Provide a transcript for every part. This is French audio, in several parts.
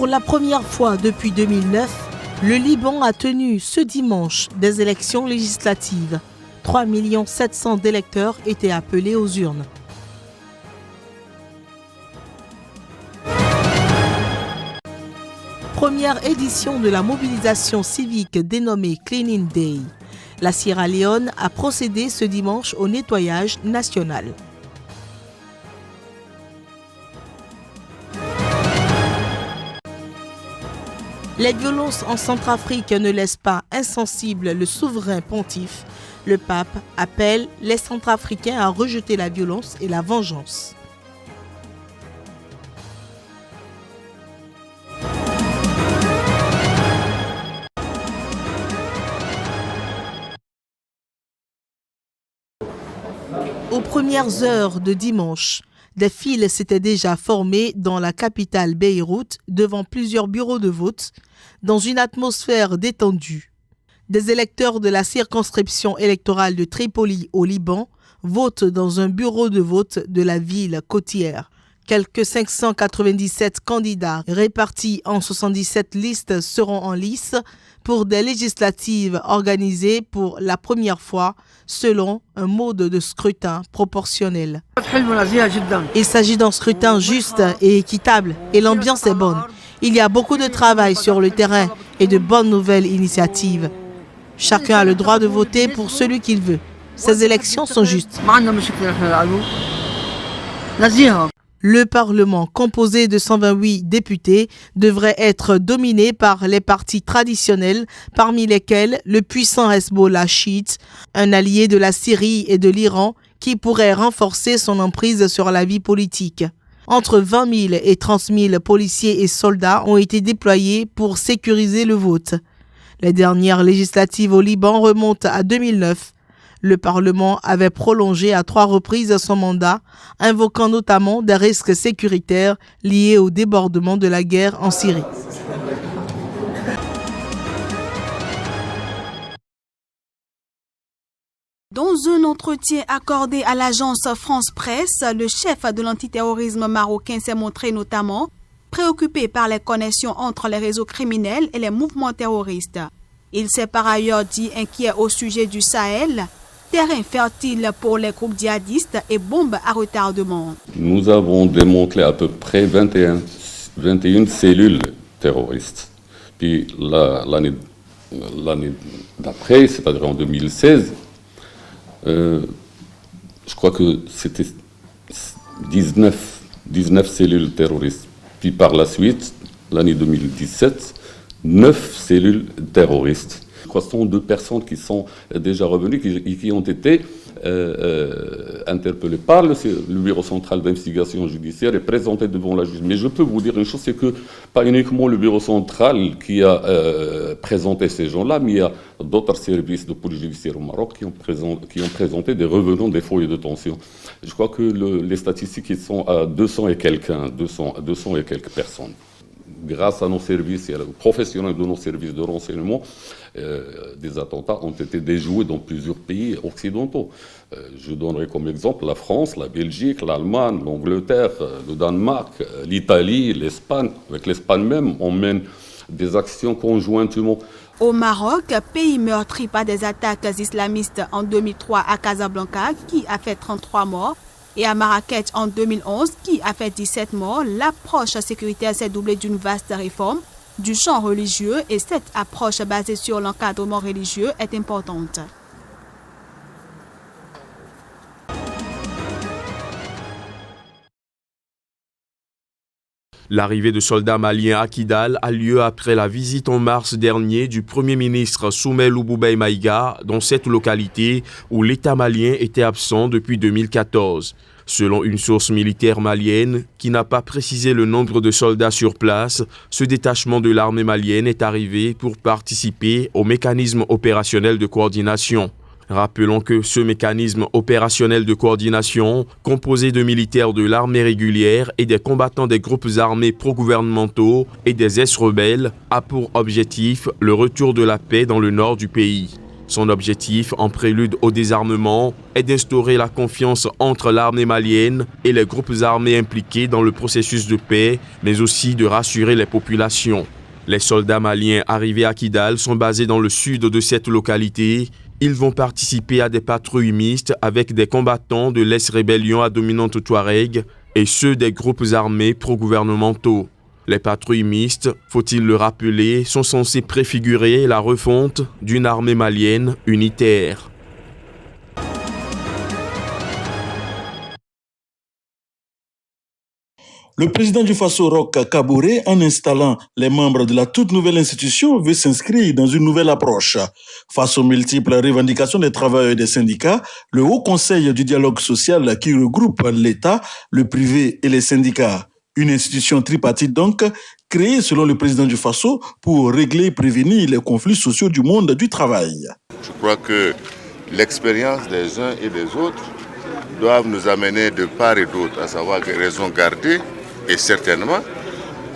Pour la première fois depuis 2009, le Liban a tenu ce dimanche des élections législatives. 3 700 000 d'électeurs étaient appelés aux urnes. Première édition de la mobilisation civique dénommée Cleaning Day. La Sierra Leone a procédé ce dimanche au nettoyage national. Les violences en Centrafrique ne laissent pas insensible le souverain pontife. Le pape appelle les Centrafricains à rejeter la violence et la vengeance. Aux premières heures de dimanche, des files s'étaient déjà formées dans la capitale Beyrouth devant plusieurs bureaux de vote, dans une atmosphère détendue. Des électeurs de la circonscription électorale de Tripoli au Liban votent dans un bureau de vote de la ville côtière. Quelques 597 candidats répartis en 77 listes seront en lice pour des législatives organisées pour la première fois selon un mode de scrutin proportionnel. Il s'agit d'un scrutin juste et équitable et l'ambiance est bonne. Il y a beaucoup de travail sur le terrain et de bonnes nouvelles initiatives. Chacun a le droit de voter pour celui qu'il veut. Ces élections sont justes. Le Parlement, composé de 128 députés, devrait être dominé par les partis traditionnels, parmi lesquels le puissant Hezbollah chiite, un allié de la Syrie et de l'Iran, qui pourrait renforcer son emprise sur la vie politique. Entre 20 000 et 30 000 policiers et soldats ont été déployés pour sécuriser le vote. Les dernières législatives au Liban remontent à 2009. Le Parlement avait prolongé à 3 reprises son mandat, invoquant notamment des risques sécuritaires liés au débordement de la guerre en Syrie. Dans un entretien accordé à l'agence France Presse, le chef de l'antiterrorisme marocain s'est montré notamment préoccupé par les connexions entre les réseaux criminels et les mouvements terroristes. Il s'est par ailleurs dit inquiet au sujet du Sahel, terrain fertile pour les groupes djihadistes et bombes à retardement. Nous avons démantelé à peu près 21 cellules terroristes. Puis l'année d'après, c'est-à-dire en 2016, je crois que c'était 19 cellules terroristes. Puis par la suite, l'année 2017, 9 cellules terroristes. 302 personnes qui sont déjà revenues et qui ont été interpellées par le Bureau central d'investigation judiciaire et présentées devant la justice. Mais je peux vous dire une chose, c'est que pas uniquement le Bureau central qui a présenté ces gens-là, mais il y a d'autres services de police judiciaire au Maroc qui ont présenté des revenants des foyers de détention. Je crois que les statistiques ils sont à 200 et quelques personnes. Grâce à nos services et aux professionnels de nos services de renseignement, des attentats ont été déjoués dans plusieurs pays occidentaux. Je donnerai comme exemple la France, la Belgique, l'Allemagne, l'Angleterre, le Danemark, l'Italie, l'Espagne. Avec l'Espagne même, on mène des actions conjointement. Au Maroc, pays meurtri par des attaques islamistes en 2003 à Casablanca, qui a fait 33 morts, et à Marrakech en 2011, qui a fait 17 morts, l'approche sécuritaire s'est doublée d'une vaste réforme du champ religieux et cette approche basée sur l'encadrement religieux est importante. L'arrivée de soldats maliens à Kidal a lieu après la visite en mars dernier du Premier ministre Soumaïla Boubèye Maïga dans cette localité où l'État malien était absent depuis 2014. Selon une source militaire malienne qui n'a pas précisé le nombre de soldats sur place, ce détachement de l'armée malienne est arrivé pour participer au mécanisme opérationnel de coordination. Rappelons que ce mécanisme opérationnel de coordination, composé de militaires de l'armée régulière et des combattants des groupes armés pro-gouvernementaux et des ex-rebelles, a pour objectif le retour de la paix dans le nord du pays. Son objectif, en prélude au désarmement, est d'instaurer la confiance entre l'armée malienne et les groupes armés impliqués dans le processus de paix, mais aussi de rassurer les populations. Les soldats maliens arrivés à Kidal sont basés dans le sud de cette localité. Ils vont participer à des patrouilles mixtes avec des combattants de l'ex-rébellion à dominante Touareg et ceux des groupes armés pro-gouvernementaux. Les patrouilles mixtes, faut-il le rappeler, sont censées préfigurer la refonte d'une armée malienne unitaire. Le président du Faso, Roch Kaboré, en installant les membres de la toute nouvelle institution, veut s'inscrire dans une nouvelle approche. Face aux multiples revendications des travailleurs et des syndicats, le Haut Conseil du dialogue social qui regroupe l'État, le privé et les syndicats. Une institution tripartite donc, créée selon le président du Faso pour régler et prévenir les conflits sociaux du monde du travail. Je crois que l'expérience des uns et des autres doivent nous amener de part et d'autre à savoir quelles raisons garder et certainement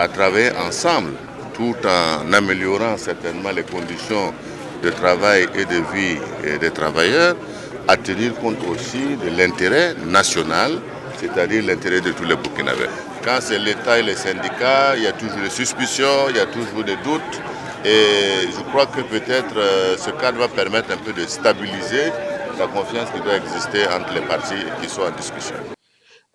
à travailler ensemble tout en améliorant certainement les conditions de travail et de vie des travailleurs, à tenir compte aussi de l'intérêt national, c'est-à-dire l'intérêt de tous les Burkinabés. Quand c'est l'État et les syndicats, il y a toujours des suspicions, il y a toujours des doutes. Et je crois que peut-être ce cadre va permettre un peu de stabiliser la confiance qui doit exister entre les parties qui sont en discussion.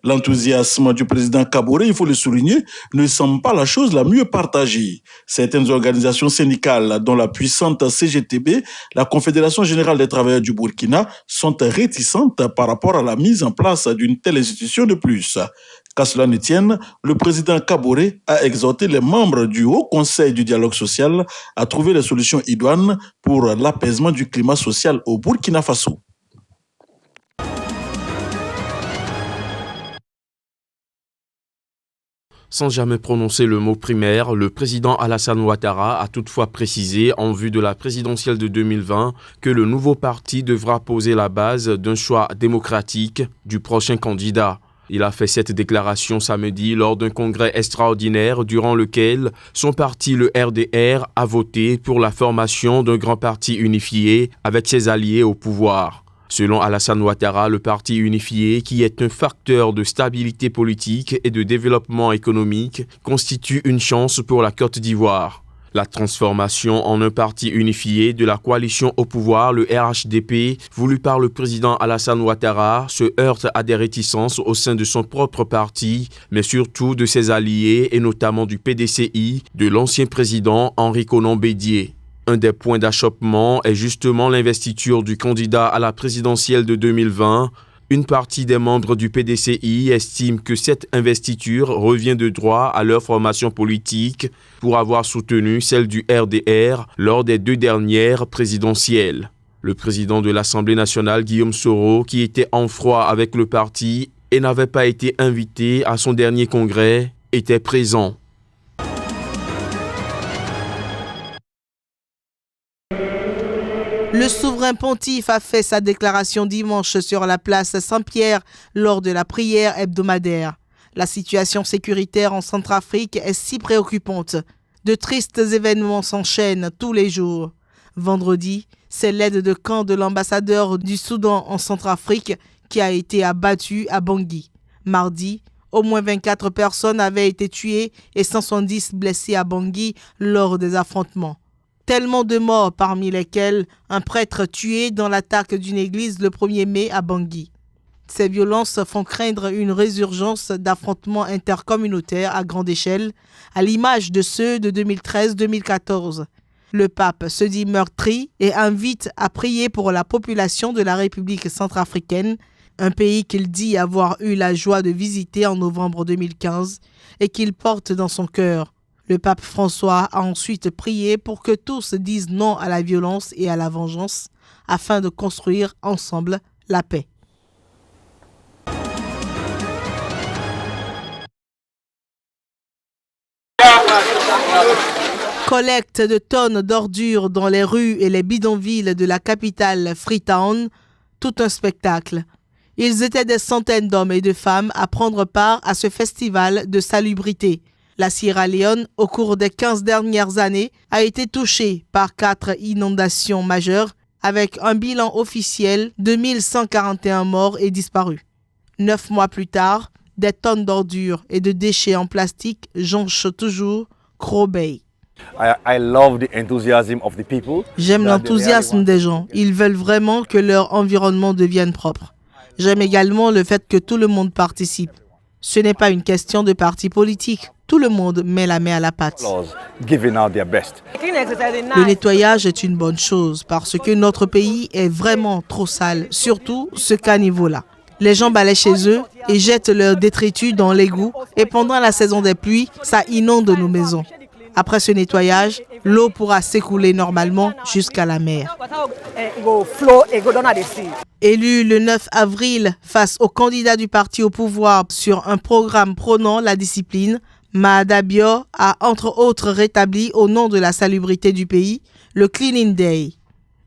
L'enthousiasme du président Kaboré, il faut le souligner, ne semble pas la chose la mieux partagée. Certaines organisations syndicales, dont la puissante CGTB, la Confédération Générale des Travailleurs du Burkina, sont réticentes par rapport à la mise en place d'une telle institution de plus. Qu'à cela ne tienne, le président Kaboré a exhorté les membres du Haut Conseil du dialogue social à trouver les solutions idoines pour l'apaisement du climat social au Burkina Faso. Sans jamais prononcer le mot primaire, le président Alassane Ouattara a toutefois précisé en vue de la présidentielle de 2020 que le nouveau parti devra poser la base d'un choix démocratique du prochain candidat. Il a fait cette déclaration samedi lors d'un congrès extraordinaire durant lequel son parti, le RDR, a voté pour la formation d'un grand parti unifié avec ses alliés au pouvoir. Selon Alassane Ouattara, le parti unifié, qui est un facteur de stabilité politique et de développement économique, constitue une chance pour la Côte d'Ivoire. La transformation en un parti unifié de la coalition au pouvoir, le RHDP, voulu par le président Alassane Ouattara, se heurte à des réticences au sein de son propre parti, mais surtout de ses alliés et notamment du PDCI, de l'ancien président Henri Konan Bédié. Un des points d'achoppement est justement l'investiture du candidat à la présidentielle de 2020. Une partie des membres du PDCI estime que cette investiture revient de droit à leur formation politique pour avoir soutenu celle du RDR lors des 2 dernières présidentielles. Le président de l'Assemblée nationale, Guillaume Soro, qui était en froid avec le parti et n'avait pas été invité à son dernier congrès, était présent. Le souverain pontife a fait sa déclaration dimanche sur la place Saint-Pierre lors de la prière hebdomadaire. La situation sécuritaire en Centrafrique est si préoccupante. De tristes événements s'enchaînent tous les jours. Vendredi, c'est l'aide de camp de l'ambassadeur du Soudan en Centrafrique qui a été abattue à Bangui. Mardi, au moins 24 personnes avaient été tuées et 170 blessées à Bangui lors des affrontements. Tellement de morts, parmi lesquels un prêtre tué dans l'attaque d'une église le 1er mai à Bangui. Ces violences font craindre une résurgence d'affrontements intercommunautaires à grande échelle, à l'image de ceux de 2013-2014. Le pape se dit meurtri et invite à prier pour la population de la République centrafricaine, un pays qu'il dit avoir eu la joie de visiter en novembre 2015 et qu'il porte dans son cœur. Le pape François a ensuite prié pour que tous disent non à la violence et à la vengeance, afin de construire ensemble la paix. Collecte de tonnes d'ordures dans les rues et les bidonvilles de la capitale Freetown, tout un spectacle. Ils étaient des centaines d'hommes et de femmes à prendre part à ce festival de salubrité. La Sierra Leone, au cours des 15 dernières années, a été touchée par 4 inondations majeures avec un bilan officiel de 1141 morts et disparus. 9 mois plus tard, des tonnes d'ordures et de déchets en plastique jonchent toujours Crow Bay. J'aime l'enthousiasme des gens. Ils veulent vraiment que leur environnement devienne propre. J'aime également le fait que tout le monde participe. Ce n'est pas une question de parti politique. Tout le monde met la main à la pâte. Le nettoyage est une bonne chose parce que notre pays est vraiment trop sale, surtout ce caniveau-là. Les gens balaient chez eux et jettent leurs détritus dans l'égout et pendant la saison des pluies, ça inonde nos maisons. Après ce nettoyage, l'eau pourra s'écouler normalement jusqu'à la mer. Élu le 9 avril face aux candidats du parti au pouvoir sur un programme prônant la discipline, Maada Bio a entre autres rétabli au nom de la salubrité du pays le Cleaning Day.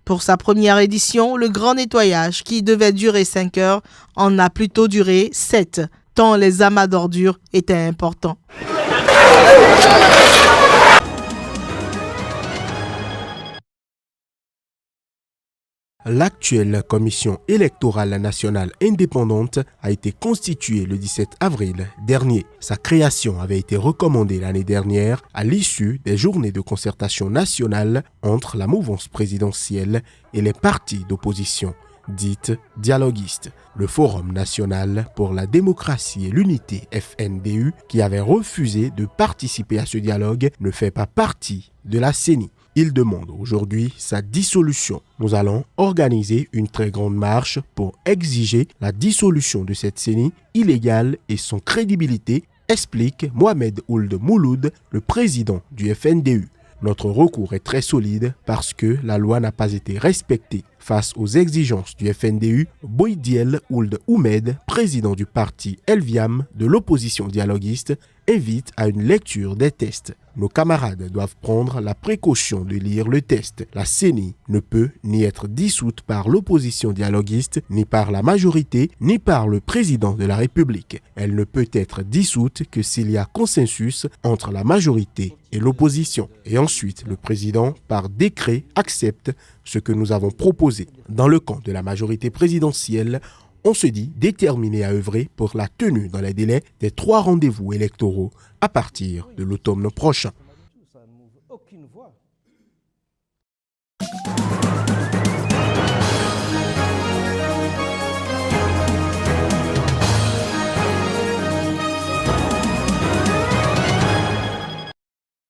Pour sa première édition, le grand nettoyage qui devait durer 5 heures en a plutôt duré 7, tant les amas d'ordures étaient importants. L'actuelle commission électorale nationale indépendante a été constituée le 17 avril dernier. Sa création avait été recommandée l'année dernière à l'issue des journées de concertation nationale entre la mouvance présidentielle et les partis d'opposition, dites dialoguistes. Le Forum national pour la démocratie et l'unité FNDU, qui avait refusé de participer à ce dialogue, ne fait pas partie de la CENI. Il demande aujourd'hui sa dissolution. Nous allons organiser une très grande marche pour exiger la dissolution de cette CENI illégale et son crédibilité, explique Mohamed Ould Mouloud, le président du FNDU. Notre recours est très solide parce que la loi n'a pas été respectée. Face aux exigences du FNDU, Boydiel Ould Oumed, président du parti Elviam de l'opposition dialoguiste, invite à une lecture des tests. Nos camarades doivent prendre la précaution de lire le test. La CENI ne peut ni être dissoute par l'opposition dialoguiste, ni par la majorité, ni par le président de la République. Elle ne peut être dissoute que s'il y a consensus entre la majorité et l'opposition. Et ensuite, le président, par décret, accepte ce que nous avons proposé. Dans le camp de la majorité présidentielle, on se dit déterminé à œuvrer pour la tenue dans les délais des 3 rendez-vous électoraux à partir de l'automne prochain.